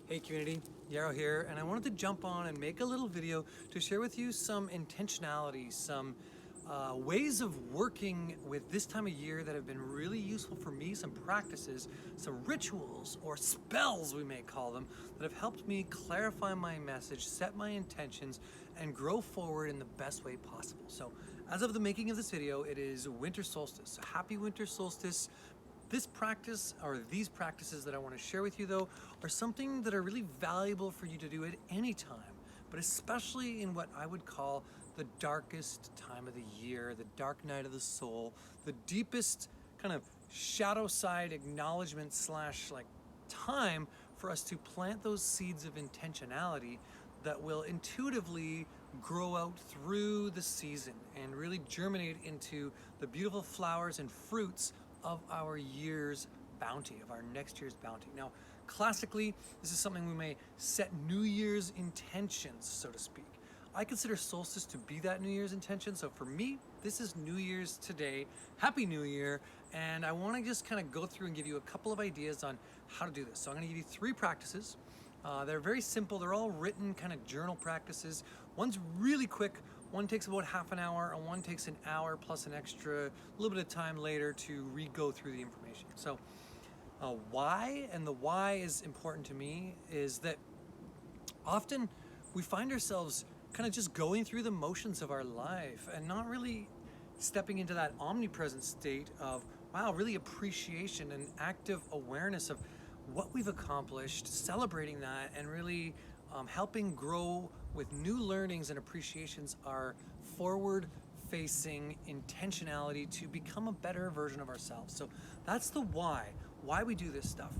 Hey community, Yarrow here, and I wanted to jump on and make a little video to share with you some intentionality, some ways of working with this time of year that have been really useful for me, some practices, some rituals or spells we may call them, that have helped me clarify my message, set my intentions, and grow forward in the best way possible. So as of the making of this video, it is winter solstice. So happy winter solstice. This practice, or these practices that I want to share with you though, are something that are really valuable for you to do at any time, but especially in what I would call the darkest time of the year, the dark night of the soul, the deepest kind of shadow side acknowledgement slash like time for us to plant those seeds of intentionality that will intuitively grow out through the season and really germinate into the beautiful flowers and fruits of our year's bounty, of our next year's bounty. Now, classically, this is something we may set New Year's intentions, so to speak. I consider solstice to be that New Year's intention, so for me, this is New Year's today. Happy New Year, and I want to just kind of go through and give you a couple of ideas on how to do this. So I'm going to give you 3 practices. They're very simple. They're all written kind of journal practices. One's really quick. One takes about half an hour, and one takes an hour plus an extra little bit of time later to re-go through the information. So why, and the why is important to me, is that often we find ourselves kind of just going through the motions of our life and not really stepping into that omnipresent state of, wow, really appreciation and active awareness of what we've accomplished, celebrating that, and really helping grow with new learnings and appreciations our forward-facing intentionality to become a better version of ourselves. So that's the why we do this stuff.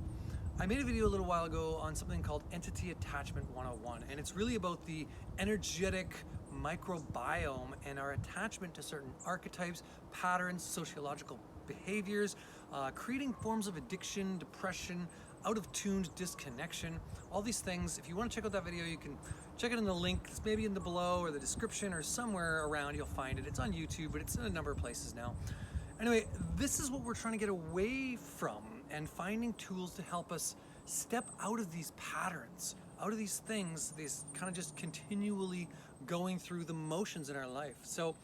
I made a video a little while ago on something called Entity Attachment 101, and it's really about the energetic microbiome and our attachment to certain archetypes, patterns, sociological behaviors, creating forms of addiction, depression, out-of-tuned disconnection, all these things. If you want to check out that video, you can check it in the link. It's maybe in the below or the description or somewhere around you'll find it. It's on YouTube, but it's in a number of places now. Anyway, this is what we're trying to get away from, and finding tools to help us step out of these patterns, out of these things, these kind of just continually going through the motions in our life. So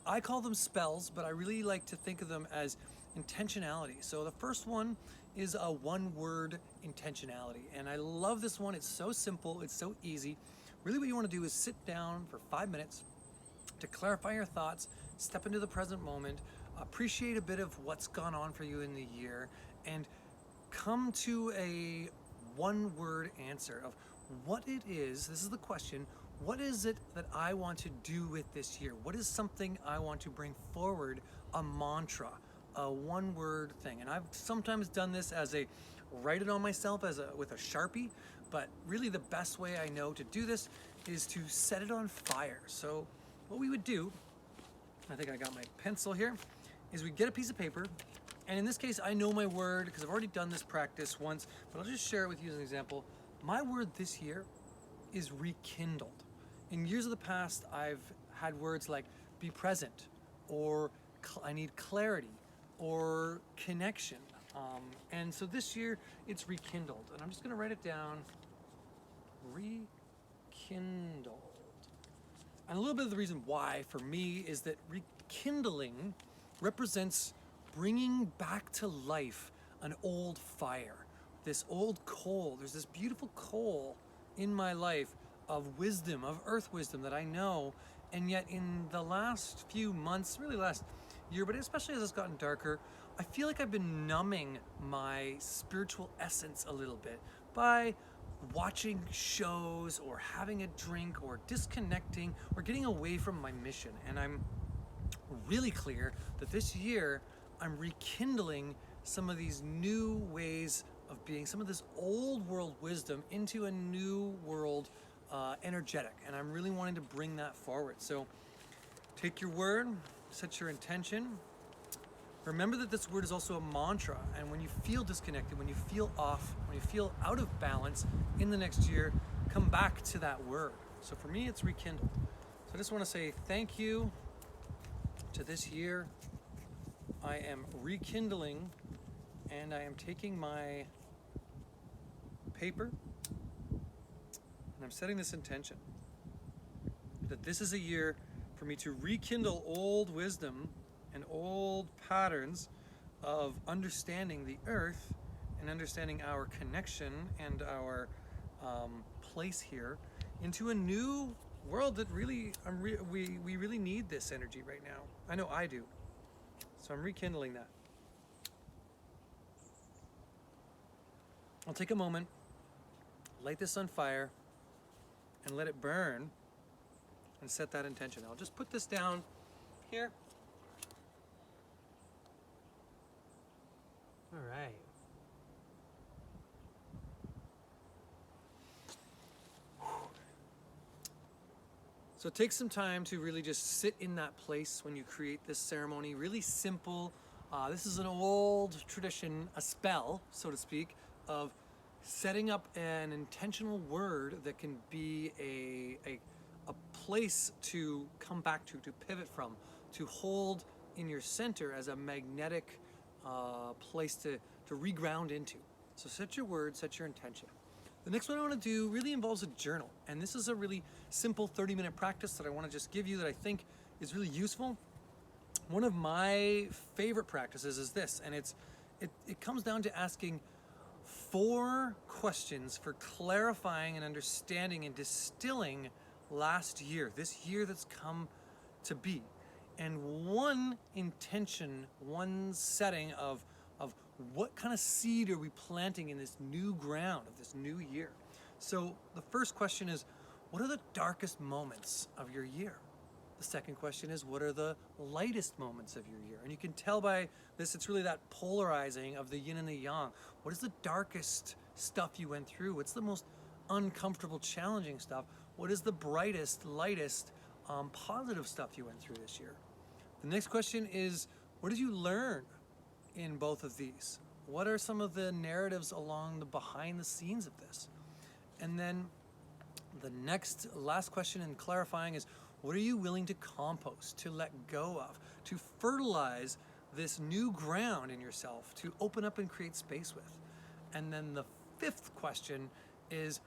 I call them spells, but I really like to think of them as intentionality. So the first one is a one-word intentionality, and I love this one. It's so simple, it's so easy. Really what you want to do is sit down for 5 minutes to clarify your thoughts, step into the present moment, appreciate a bit of what's gone on for you in the year, and come to a one-word answer of what it is. This is the question. What is it that I want to do with this year? What is something I want to bring forward? A mantra, a one-word thing. And I've sometimes done this as a write it on myself with a Sharpie, but really the best way I know to do this is to set it on fire. So what we would do, I think I got my pencil here, is we get a piece of paper, and in this case I know my word because I've already done this practice once, but I'll just share it with you as an example. My word this year is rekindled. In years of the past, I've had words like be present, or I need clarity, or connection. And so this year it's rekindled, and I'm just gonna write it down. Rekindled. And a little bit of the reason why for me is that rekindling represents bringing back to life an old fire, this old coal. There's this beautiful coal in my life of wisdom, of earth wisdom that I know, and yet in the last few months, really last year, but especially as it's gotten darker, I feel like I've been numbing my spiritual essence a little bit by watching shows or having a drink or disconnecting or getting away from my mission. And I'm really clear that this year I'm rekindling some of these new ways of being, some of this old world wisdom into a new world energetic, and I'm really wanting to bring that forward. So take your word, set your intention. Remember that this word is also a mantra, and when you feel disconnected, when you feel off, when you feel out of balance in the next year, come back to that word. So for me, it's rekindled. So I just want to say thank you to this year. I am rekindling, and I am taking my paper I'm setting this intention that this is a year for me to rekindle old wisdom and old patterns of understanding the earth and understanding our connection and our place here into a new world that really we really need this energy right now. I know I do. So I'm rekindling that. I'll take a moment, light this on fire, and let it burn and set that intention. I'll just put this down here. All right. So take some time to really just sit in that place when you create this ceremony. Really simple. This is an old tradition, a spell, so to speak, of setting up an intentional word that can be a place to come back to pivot from, to hold in your center as a magnetic place to reground into. So set your word, set your intention. The next one I want to do really involves a journal, and this is a really simple 30-minute practice that I want to just give you that I think is really useful. One of my favorite practices is this, and it comes down to asking 4 questions for clarifying and understanding and distilling last year, this year that's come to be, and one intention, one setting of what kind of seed are we planting in this new ground of this new year. So the first question is, what are the darkest moments of your year? The second question is, what are the lightest moments of your year? And you can tell by this, it's really that polarizing of the yin and the yang. What is the darkest stuff you went through? What's the most uncomfortable, challenging stuff? What is the brightest, lightest, positive stuff you went through this year? The next question is, what did you learn in both of these? What are some of the narratives along the behind the scenes of this? And then the last question in clarifying is, what are you willing to compost, to let go of, to fertilize this new ground in yourself, to open up and create space with? And then the 5th question is,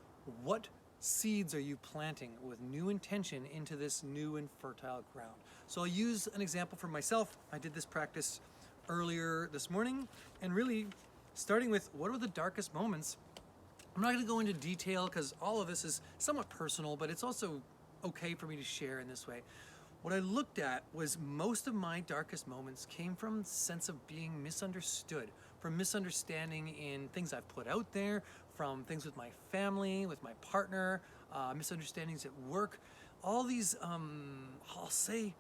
what seeds are you planting with new intention into this new and fertile ground? So I'll use an example for myself. I did this practice earlier this morning, and really starting with what were the darkest moments. I'm not going to go into detail because all of this is somewhat personal, but it's also okay for me to share in this way. What I looked at was most of my darkest moments came from a sense of being misunderstood, from misunderstanding in things I've put out there, from things with my family, with my partner, misunderstandings at work, all these, I'll say,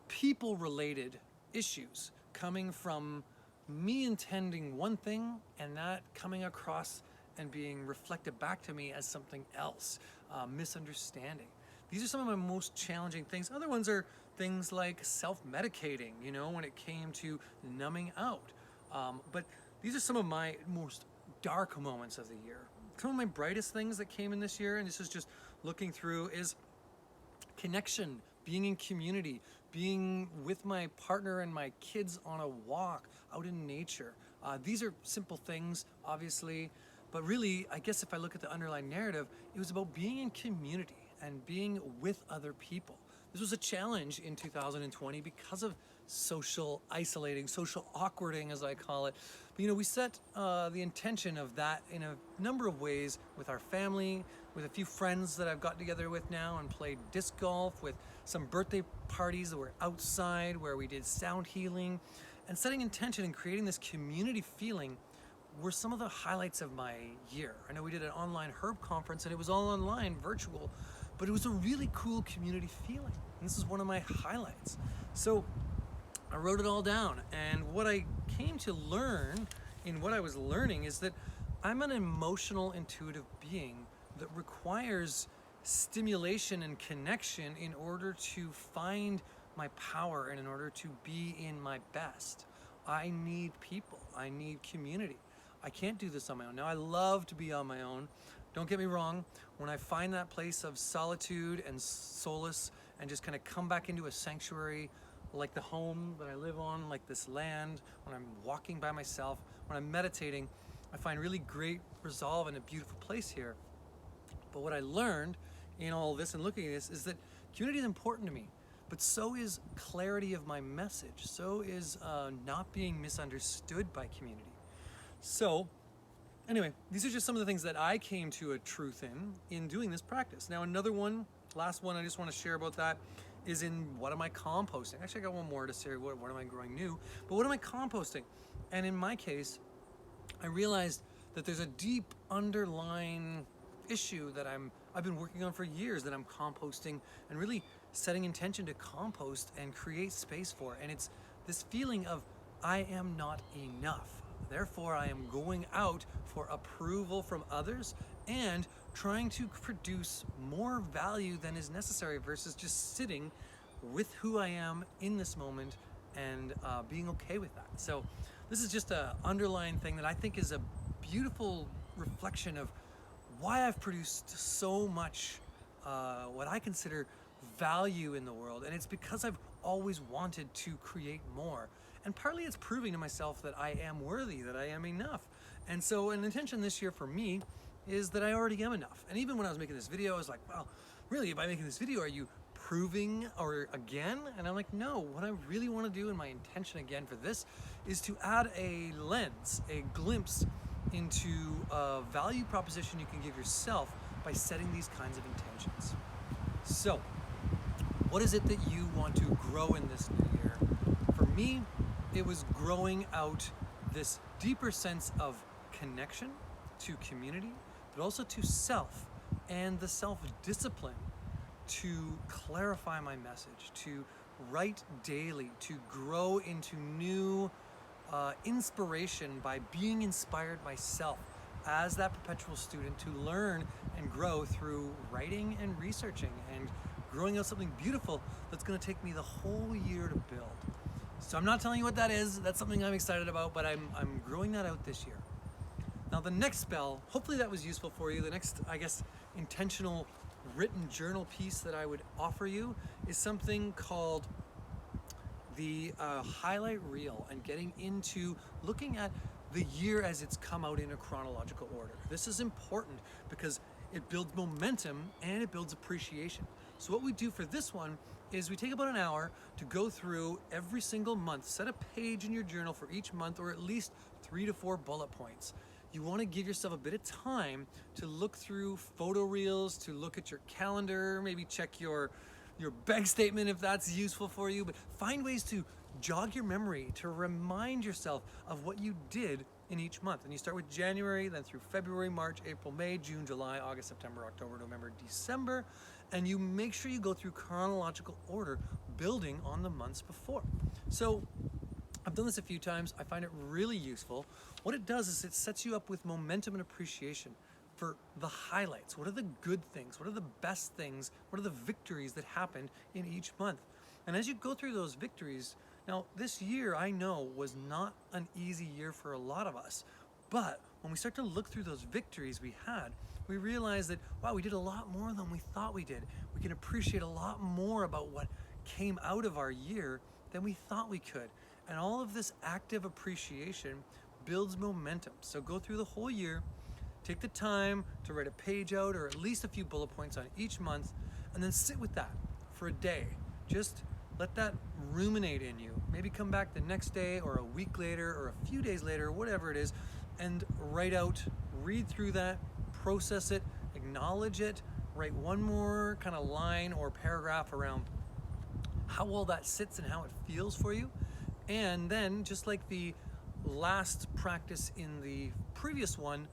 people-related issues coming from me intending one thing and that coming across and being reflected back to me as something else, misunderstanding. These are some of my most challenging things. Other ones are things like self-medicating, when it came to numbing out. But these are some of my most dark moments of the year. Some of my brightest things that came in this year, and this is just looking through, is connection, being in community, being with my partner and my kids on a walk out in nature. These are simple things, obviously, but really, I guess if I look at the underlying narrative, it was about being in community and being with other people. This was a challenge in 2020 because of social isolating, social awkwarding, as I call it. But we set the intention of that in a number of ways with our family, with a few friends that I've got together with now and played disc golf, with some birthday parties that were outside where we did sound healing, and setting intention and creating this community feeling were some of the highlights of my year. I know we did an online herb conference and it was all online, virtual, but it was a really cool community feeling. And this is one of my highlights. So I wrote it all down, and what I came to learn in what I was learning is that I'm an emotional, intuitive being that requires stimulation and connection in order to find my power and in order to be in my best. I need people. I need community. I can't do this on my own. Now, I love to be on my own. Don't get me wrong. When I find that place of solitude and solace and just kind of come back into a sanctuary, like the home that I live on, like this land, when I'm walking by myself, when I'm meditating, I find really great resolve and a beautiful place here. But what I learned in all this and looking at this is that community is important to me, but so is clarity of my message. So is not being misunderstood by community. So anyway, these are just some of the things that I came to a truth in doing this practice. Now another one, last one I just want to share about that is in what am I composting? Actually, I got one more to say, what am I growing new? But what am I composting? And in my case, I realized that there's a deep underlying issue that I've been working on for years that I'm composting and really setting intention to compost and create space for. And it's this feeling of I am not enough. Therefore, I am going out for approval from others and trying to produce more value than is necessary versus just sitting with who I am in this moment and being okay with that. So this is just an underlying thing that I think is a beautiful reflection of why I've produced so much what I consider value in the world. And it's because I've always wanted to create more. And partly it's proving to myself that I am worthy, that I am enough. And so an intention this year for me is that I already am enough. And even when I was making this video, I was like, well, really, by making this video, are you proving or again? And I'm like, no, what I really want to do, and my intention again for this, is to add a lens, a glimpse into a value proposition you can give yourself by setting these kinds of intentions. So, what is it that you want to grow in this new year? For me, it was growing out this deeper sense of connection to community, but also to self and the self-discipline to clarify my message, to write daily, to grow into new inspiration by being inspired myself as that perpetual student, to learn and grow through writing and researching and growing out something beautiful that's going to take me the whole year to build. So I'm not telling you what that is. That's something I'm excited about, but I'm growing that out this year. Now the next spell, hopefully that was useful for you. The next, I guess, intentional written journal piece that I would offer you is something called the highlight reel, and getting into looking at the year as it's come out in a chronological order. This is important because it builds momentum and it builds appreciation. So what we do for this one is we take about an hour to go through every single month, set a page in your journal for each month, or at least 3 to 4 bullet points. You want to give yourself a bit of time to look through photo reels, to look at your calendar, maybe check your bank statement if that's useful for you, but find ways to jog your memory, to remind yourself of what you did in each month. And you start with January, then through February, March, April, May, June, July, August, September, October, November, December, and you make sure you go through chronological order, building on the months before. So I've done this a few times. I find it really useful. What it does is it sets you up with momentum and appreciation for the highlights. What are the good things? What are the best things? What are the victories that happened in each month? And as you go through those victories, now this year I know was not an easy year for a lot of us, but when we start to look through those victories we had, we realize that, wow, we did a lot more than we thought we did. We can appreciate a lot more about what came out of our year than we thought we could. And all of this active appreciation builds momentum. So go through the whole year, take the time to write a page out or at least a few bullet points on each month, and then sit with that for a day. Just let that ruminate in you. Maybe come back the next day or a week later or a few days later, whatever it is, and write out, read through that, process it, acknowledge it, write one more kind of line or paragraph around how well that sits and how it feels for you. And then, just like the last practice in the previous one,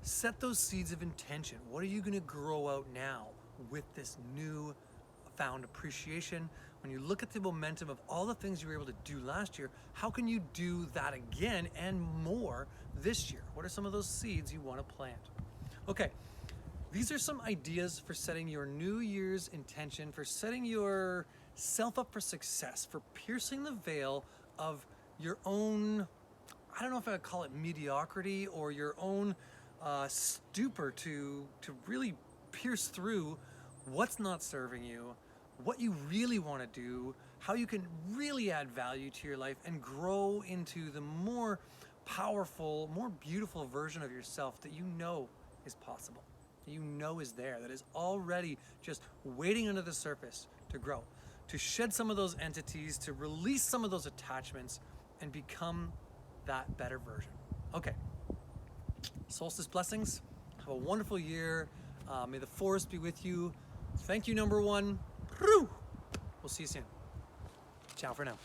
set those seeds of intention. What are you going to grow out now with this new found appreciation? When you look at the momentum of all the things you were able to do last year, how can you do that again and more this year? What are some of those seeds you want to plant? Okay, these are some ideas for setting your New Year's intention, for setting yourself up for success, for piercing the veil of your own, I don't know if I would call it mediocrity, or your own stupor to really pierce through what's not serving you, what you really want to do, how you can really add value to your life and grow into the more powerful, more beautiful version of yourself that you know is possible. that you know is there, that is already just waiting under the surface to grow, to shed some of those entities, to release some of those attachments, and become that better version. Okay, Solstice blessings. Have a wonderful year. May the forest be with you. Thank you, number one. We'll see you soon. Ciao for now.